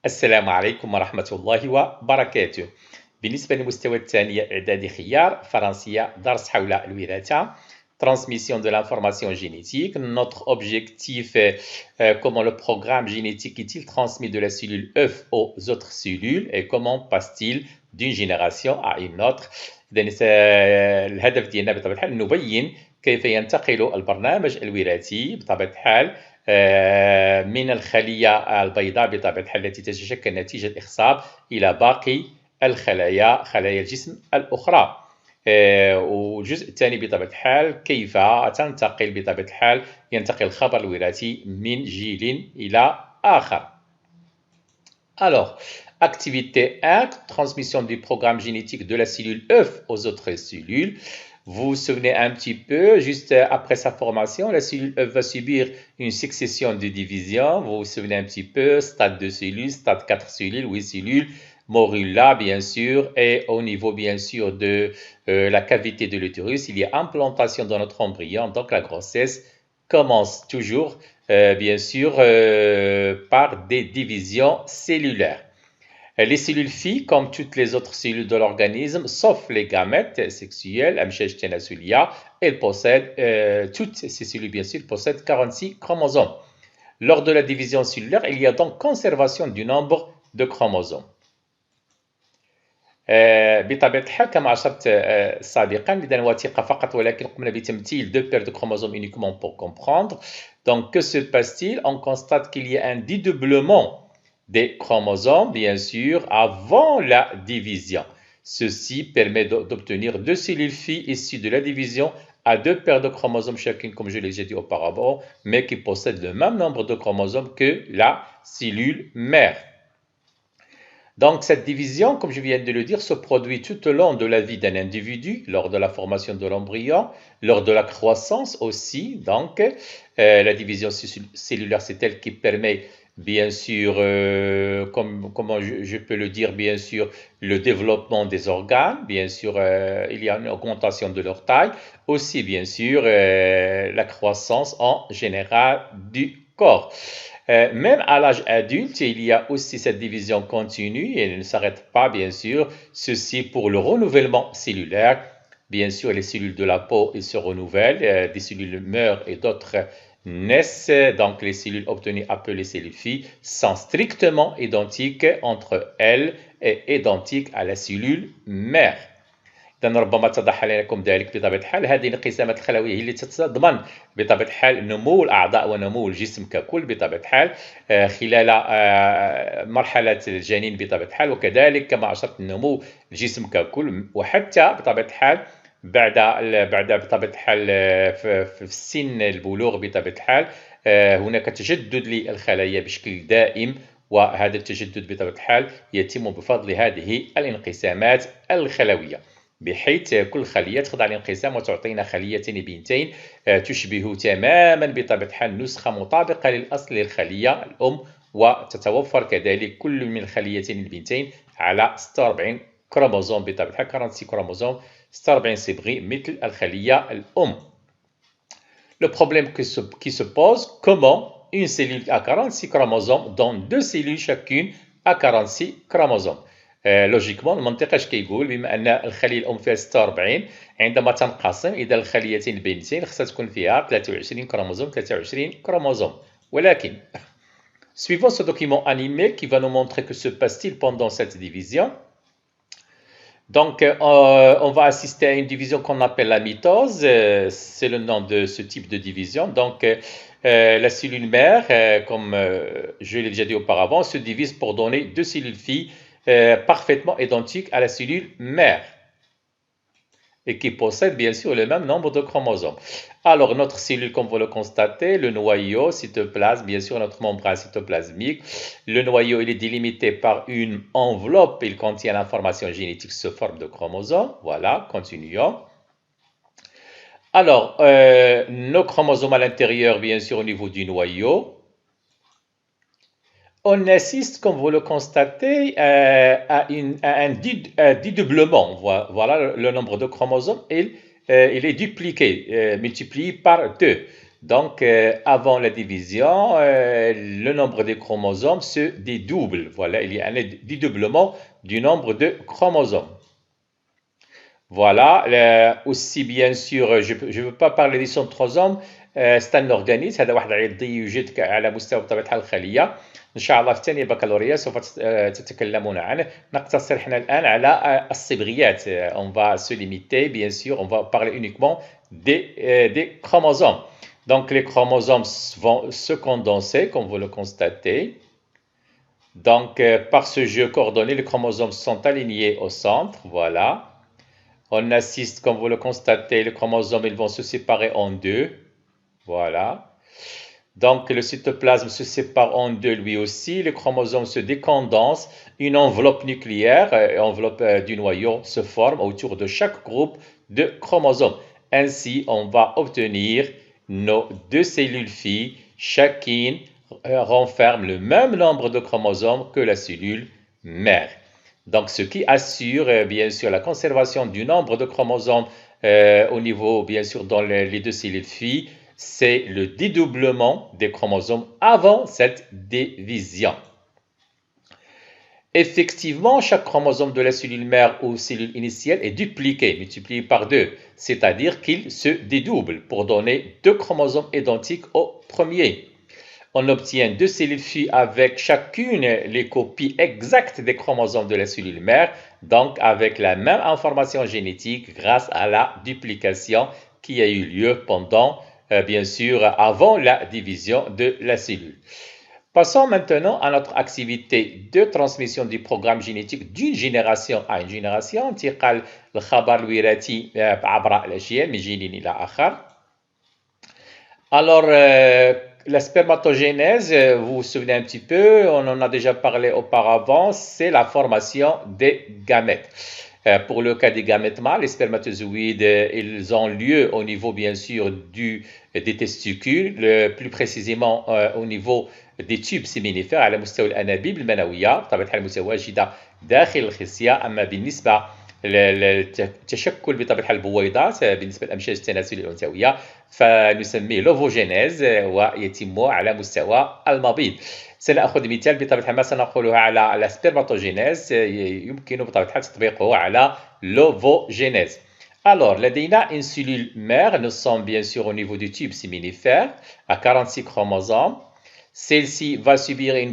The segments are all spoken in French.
السلام عليكم ورحمة الله وبركاته. بالنسبة للمستوى الثاني إعدادي خيار فرنسية درس حول الوراثة transmission de l'information génétique. Notre objectif est comment le programme génétique est-il transmis de la cellule œuf aux autres cellules et comment passe-t-il d'une génération à une autre. إذن الهدف ديالنا بطبيعة الحال نبين كيف ينتقل البرنامج الوراثي بطبيعة الحال من الخلية البيضاء بطبيعة الحال التي تتشكل نتيجة إخصاب إلى باقي خلايا الجسم الأخرى. والجزء الثاني بطبيعة الحال كيف تنتقل بطبيعة الحال ينتقل الخبر الوراثي من جيل إلى آخر. Alors, activité 1, transmission du programme génétique de la cellule œuf aux autres cellules. Vous vous souvenez un petit peu, juste après sa formation, la cellule œuf va subir une succession de divisions. Vous vous souvenez un petit peu, stade 2 cellules, stade 4 cellules, 8 cellules, morula bien sûr, et au niveau bien sûr de la cavité de l'utérus, il y a implantation dans notre embryon, donc la grossesse commence toujours bien sûr par des divisions cellulaires. Les cellules filles, comme toutes les autres cellules de l'organisme, sauf les gamètes sexuelles, elles possèdent, toutes ces cellules bien sûr, possèdent 46 chromosomes. Lors de la division cellulaire, il y a donc conservation du nombre de chromosomes. بطبيعة الحال كما أشرت سابقا لدينا وثيقة فقط ولكن قمنا بتمثيل deux paires de chromosomes uniquement pour comprendre. Donc que se passe-t-il? On constate qu'il y a un dédoublement des chromosomes bien sûr avant la division. Ceci permet d'obtenir deux cellules filles issues de la division à deux paires de chromosomes chacune comme je l'ai déjà dit auparavant mais qui possèdent le même nombre de chromosomes que la cellule mère. Donc, cette division, comme je viens de le dire, se produit tout au long de la vie d'un individu, lors de la formation de l'embryon, lors de la croissance aussi. Donc, la division cellulaire, c'est elle qui permet, bien sûr, comment je peux le dire, bien sûr, le développement des organes. Bien sûr, il y a une augmentation de leur taille. Aussi, bien sûr, la croissance en général du corps. Même à l'âge adulte, il y a aussi cette division continue et elle ne s'arrête pas, bien sûr. Ceci pour le renouvellement cellulaire. Bien sûr, les cellules de la peau elles se renouvellent, des cellules meurent et d'autres naissent. Donc, les cellules obtenues appelées cellules filles sont strictement identiques entre elles et identiques à la cellule mère. إذن ربما اتضح لكم ذلك بطبيعة الحال. هذه الانقسامات الخلوية هي اللي تتضمن بطبيعة الحال نمو الأعضاء ونمو الجسم ككل بطبيعة الحال خلال مرحلة الجنين بطبيعة الحال وكذلك كما أشرت نمو الجسم ككل وحتى بطبيعة الحال بعد بطبيعة الحال في السن البلوغ بطبيعة الحال هناك تجدد للخلايا بشكل دائم وهذا التجدد بطبيعة الحال يتم بفضل هذه الانقسامات الخلوية. بحيث كل خلية تخضع للانقسام وتعطينا خليتين بنتين تشبه تماما بطبيعة الحال نسخة مطابقة للأصل للخلية الأم وتتوفر كذلك كل من الخليتين البنتين على 46 كروموزوم بطبيعة الحال 46 كروموزوم 46 صبغي مثل الخلية الأم. Le problème qui se pose, comment une cellule à 46 chromosomes donne deux cellules chacune à 46 chromosomes. لوجيكمون المنطق اش كيقول بما ان الخليه الام فيها 46 عندما تنقسم اذا الخليتين البنتين خصها تكون فيها 23 كروموزوم 23 كروموزوم ولكن suivant ce document animé qui va nous montrer que se passe-t-il pendant cette division. Donc on va assister à une division qu'on appelle la mitose, c'est le nom de ce type de division. Donc la cellule mère comme je l'ai déjà dit auparavant se divise pour donner deux cellules filles parfaitement identique à la cellule mère et qui possède bien sûr le même nombre de chromosomes. Alors notre cellule, comme vous le constatez, le noyau cytoplasme, bien sûr notre membrane cytoplasmique, le noyau il est délimité par une enveloppe, il contient l'information génétique sous forme de chromosomes. Voilà, continuons. Alors nos chromosomes à l'intérieur, bien sûr au niveau du noyau. On assiste, comme vous le constatez, à un dédoublement. Voilà le nombre de chromosomes, il est dupliqué, multiplié par 2. Donc, avant la division, le nombre de chromosomes se dédouble. Voilà, il y a un dédoublement du nombre de chromosomes. Voilà, aussi bien sûr je ne veux pas parler des centrosomes. c'est un organisme هذا واحد عضي يوجد على مستوى بطبيعة الحال الخلية. إن شاء الله في ثاني البكالوريا سوف تتكلمون عنه. نقتصر حنا الآن على الصبغيات. On va se limiter, bien sûr, on va parler uniquement des chromosomes. Donc les chromosomes vont se condenser, comme vous le constatez. Donc par ce jeu coordonné, les chromosomes sont alignés au centre, voilà. On assiste, comme vous le constatez, les chromosomes ils vont se séparer en deux. Voilà. Donc, le cytoplasme se sépare en deux lui aussi. Les chromosomes se décondensent. Une enveloppe nucléaire, enveloppe du noyau, se forme autour de chaque groupe de chromosomes. Ainsi, on va obtenir nos deux cellules filles. Chacune renferme le même nombre de chromosomes que la cellule mère. Donc, ce qui assure, bien sûr, la conservation du nombre de chromosomes au niveau, bien sûr, dans les deux cellules filles, c'est le dédoublement des chromosomes avant cette division. Effectivement, chaque chromosome de la cellule mère ou cellule initiale est dupliqué, multiplié par 2, c'est-à-dire qu'il se dédouble pour donner deux chromosomes identiques au premier. On obtient deux cellules filles avec chacune les copies exactes des chromosomes de la cellule mère, donc avec la même information génétique grâce à la duplication qui a eu lieu pendant, bien sûr, avant la division de la cellule. Passons maintenant à notre activité de transmission du programme génétique d'une génération à une génération. انتقال الخبر الوراثي عبر الأجيال من جيل إلى آخر. Alors, la spermatogénèse, vous vous souvenez un petit peu, on en a déjà parlé auparavant, c'est la formation des gamètes. Pour le cas des gamètes mâles, les spermatozoïdes, ils ont lieu au niveau bien sûr des testicules, plus précisément au niveau des tubes séminifères على مستوى الأنابيب المنوية بطبيعة الحال متواجدة داخل الخصية. أما بالنسبة التشكل بطبيعة الحال البويضات بالنسبة للأمشاج التناسلية الأنثوية فنسميه لوفوجينيز ويتم على مستوى المبيض. سنأخذ مثال بطبيعة الحال ما سنقوله على سبرماتوجينيز يمكن بطبيعة الحال تطبيقه على لوفوجينيز. Alors, لدينا une cellule mère, nous sommes bien sûr au niveau du tube séminifère à 46 chromosomes. Celle-ci va subir une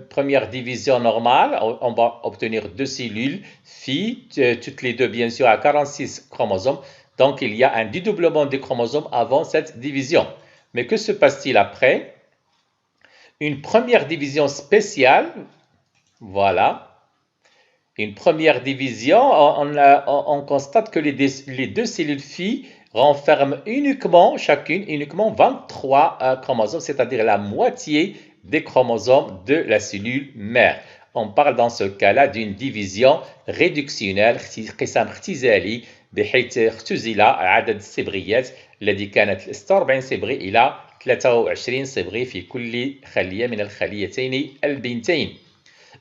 première division normale. On va obtenir deux cellules filles, toutes les deux bien sûr à 46 chromosomes. Donc il y a un dédoublement des chromosomes avant cette division. Mais que se passe-t-il après? Une première division spéciale. Voilà. Une première division, on constate que les deux cellules filles renferment uniquement 23 chromosomes, c'est-à-dire la moitié des chromosomes de la cellule mère. On parle dans ce cas-là d'une division réductionnelle, قسم اختزالي بحيث اختزل عدد الصبغيات الذي كانت 46 صبغي إلى 23 صبغي في كل خلية من الخليتين البنتين.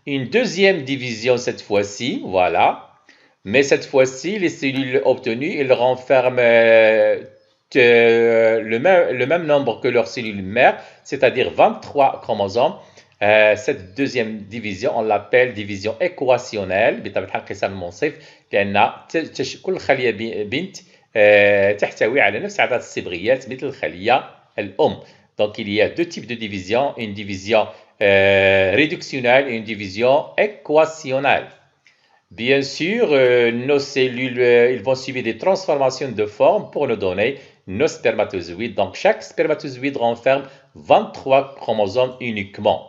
Une deuxième division cette fois-ci, voilà. Mais cette fois-ci, les cellules obtenues, elles renferment le même nombre que leurs cellules mères, c'est-à-dire 23 chromosomes. Cette deuxième division, on l'appelle division équationnelle. بطبيعة الحال قسم منصف لأن كل خلية بنت تحتوي على نفس عدد الصبغيات مثل الخلية الأم. Donc il y a deux types de division, une division réductionnelle et une division équationnelle. Bien sûr, nos cellules ils vont subir des transformations de forme pour nous donner nos spermatozoïdes. Donc, chaque spermatozoïde renferme 23 chromosomes uniquement.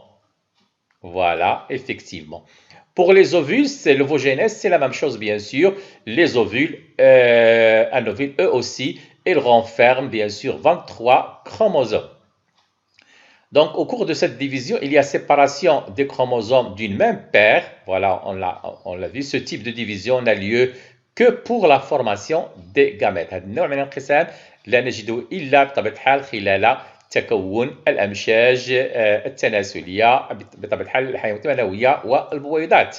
Voilà, effectivement. Pour les ovules, l'ovogénèse, c'est la même chose, bien sûr. Les ovules, un ovule, eux aussi, ils renferment, bien sûr, 23 chromosomes. Donc, au cours de cette division, il y a séparation des chromosomes d'une même paire. Voilà, on l'a vu. Ce type de division n'a lieu que pour la formation des gamètes. هذا النوع من الانقسام لا نجده إلا بطبيعة الحال خلال تكون الأمشاج التناسلية بطبيعة الحال الحيوانات المنوية والبويضات.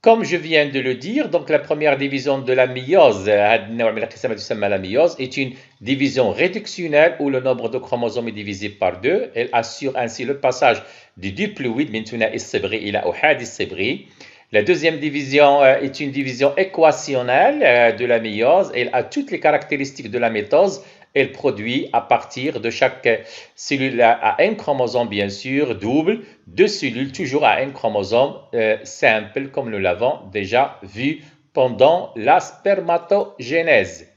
Comme je viens de le dire, donc la première division de la méiose, la méiose est une division réductionnelle où le nombre de chromosomes est divisé par 2. Elle assure ainsi le passage du diploïde من ثنائي الصبغي إلى أحادي الصبغي. La deuxième division est une division équationnelle de la méiose. Elle a toutes les caractéristiques de la mitose. Elle produit à partir de chaque cellule à un chromosome, bien sûr, double, deux cellules toujours à un chromosome simple, comme nous l'avons déjà vu pendant la spermatogénèse.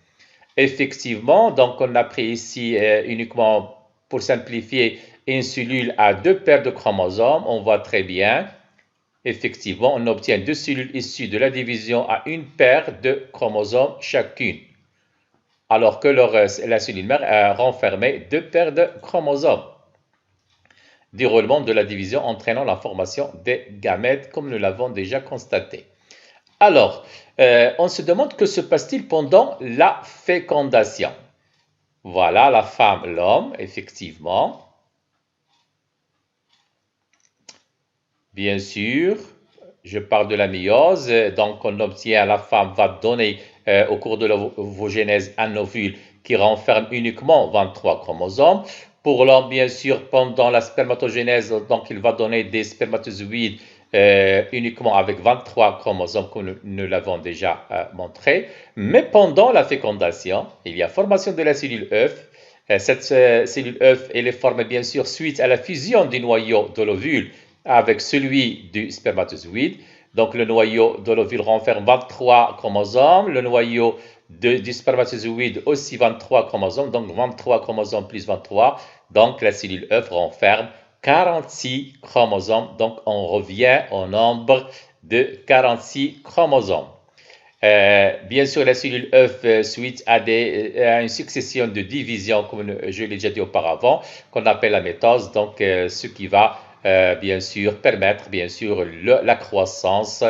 Effectivement, donc on a pris ici uniquement, pour simplifier, une cellule à deux paires de chromosomes. On voit très bien. Effectivement, on obtient deux cellules issues de la division à une paire de chromosomes chacune, alors que la cellule mère renfermait deux paires de chromosomes. Déroulement de la division entraînant la formation des gamètes, comme nous l'avons déjà constaté. Alors, on se demande que se passe-t-il pendant la fécondation? Voilà, la femme, l'homme, effectivement. Bien sûr, je parle de la méiose, donc on obtient, la femme va donner au cours de l'ovogénèse un ovule qui renferme uniquement 23 chromosomes. Pour l'homme, bien sûr, pendant la spermatogénèse, donc il va donner des spermatozoïdes uniquement avec 23 chromosomes, comme nous l'avons déjà montré. Mais pendant la fécondation, il y a formation de la cellule œuf. Cette cellule œuf, elle est formée bien sûr suite à la fusion du noyau de l'ovule avec celui du spermatozoïde. Donc le noyau de l'ovule renferme 23 chromosomes, le noyau du spermatozoïde aussi 23 chromosomes, donc 23 chromosomes plus 23, donc la cellule œuf renferme 46 chromosomes, donc on revient au nombre de 46 chromosomes. Bien sûr, la cellule œuf, suite à une succession de divisions, comme je l'ai déjà dit auparavant, qu'on appelle la mitose, donc ce qui va bien sûr permettre bien sûr la croissance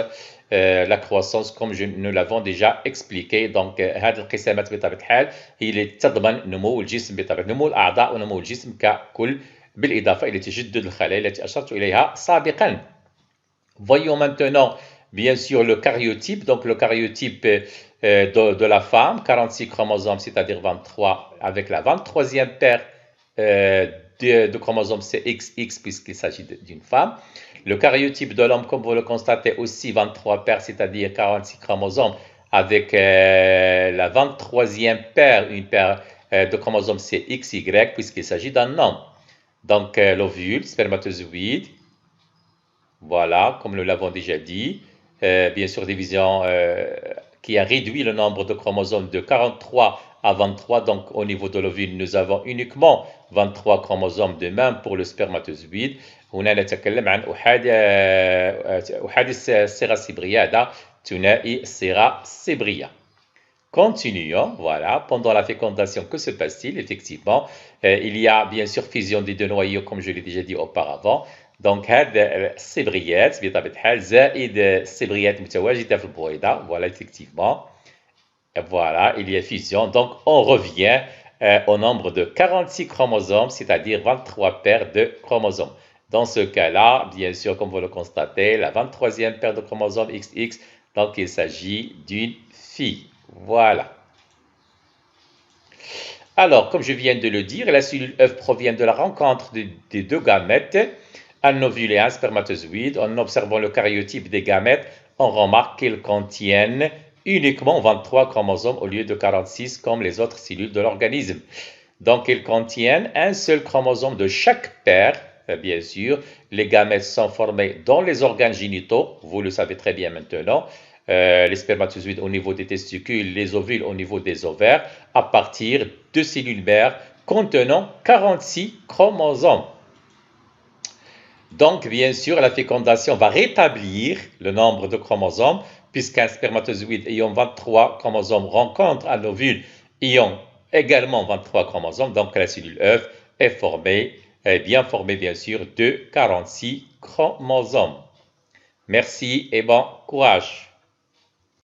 comme nous l'avons déjà expliqué. donc هذه الانقسامات بطبيعة الحال هي اللي تضمن نمو الجسم بطبيعة نمو الأعضاء ونمو الجسم ككل بالإضافة إلى تجدد الخلايا التي أشرت إليها سابقا. Voyons maintenant bien sûr le karyotype. Donc le karyotype de la femme, 46 chromosomes, c'est-à-dire 23 avec la 23e paire de chromosomes, c'est XX puisqu'il s'agit d'une femme. Le karyotype de l'homme, comme vous le constatez, aussi 23 paires, c'est-à-dire 46 chromosomes avec la 23e paire, une paire de chromosomes, c'est XY puisqu'il s'agit d'un homme. Donc l'ovule, spermatozoïde, voilà, comme nous l'avons déjà dit. Bien sûr, division qui a réduit le nombre de chromosomes de 43 à 23. Donc, au niveau de l'ovule, nous avons uniquement 23 chromosomes, de même pour le spermatozoïde. هنا نتكلم عن أحادي الصيغة السبرية، هذا ثنائي الصيغة السبرية. Continuons, voilà, pendant la fécondation, que se passe-t-il? Effectivement, il y a bien sûr fusion des deux noyaux, comme je l'ai déjà dit auparavant. Donc هذا الصبغيات بطبيعة الحال زائد الصبغيات متواجدة في البويضة. Voilà, effectivement. Voilà, il y a fusion. Donc on revient au nombre de 46 chromosomes, c'est-à-dire 23 paires de chromosomes. Dans ce cas-là, bien sûr, comme vous le constatez, la 23e paire de chromosomes XX, donc il s'agit d'une fille. Voilà. Alors, comme je viens de le dire, la cellule œuf provient de la rencontre des deux gamètes, un ovule et un spermatozoïde. En observant le karyotype des gamètes, on remarque qu'ils contiennent uniquement 23 chromosomes au lieu de 46 comme les autres cellules de l'organisme. Donc, ils contiennent un seul chromosome de chaque paire. Bien sûr, les gamètes sont formés dans les organes génitaux, vous le savez très bien maintenant. Les spermatozoïdes au niveau des testicules, les ovules au niveau des ovaires, à partir de cellules mères contenant 46 chromosomes. Donc, bien sûr, la fécondation va rétablir le nombre de chromosomes, puisqu'un spermatozoïde ayant 23 chromosomes rencontre un ovule ayant également 23 chromosomes. Donc, la cellule œuf est formée, bien formée, bien sûr, de 46 chromosomes. Merci et bon courage.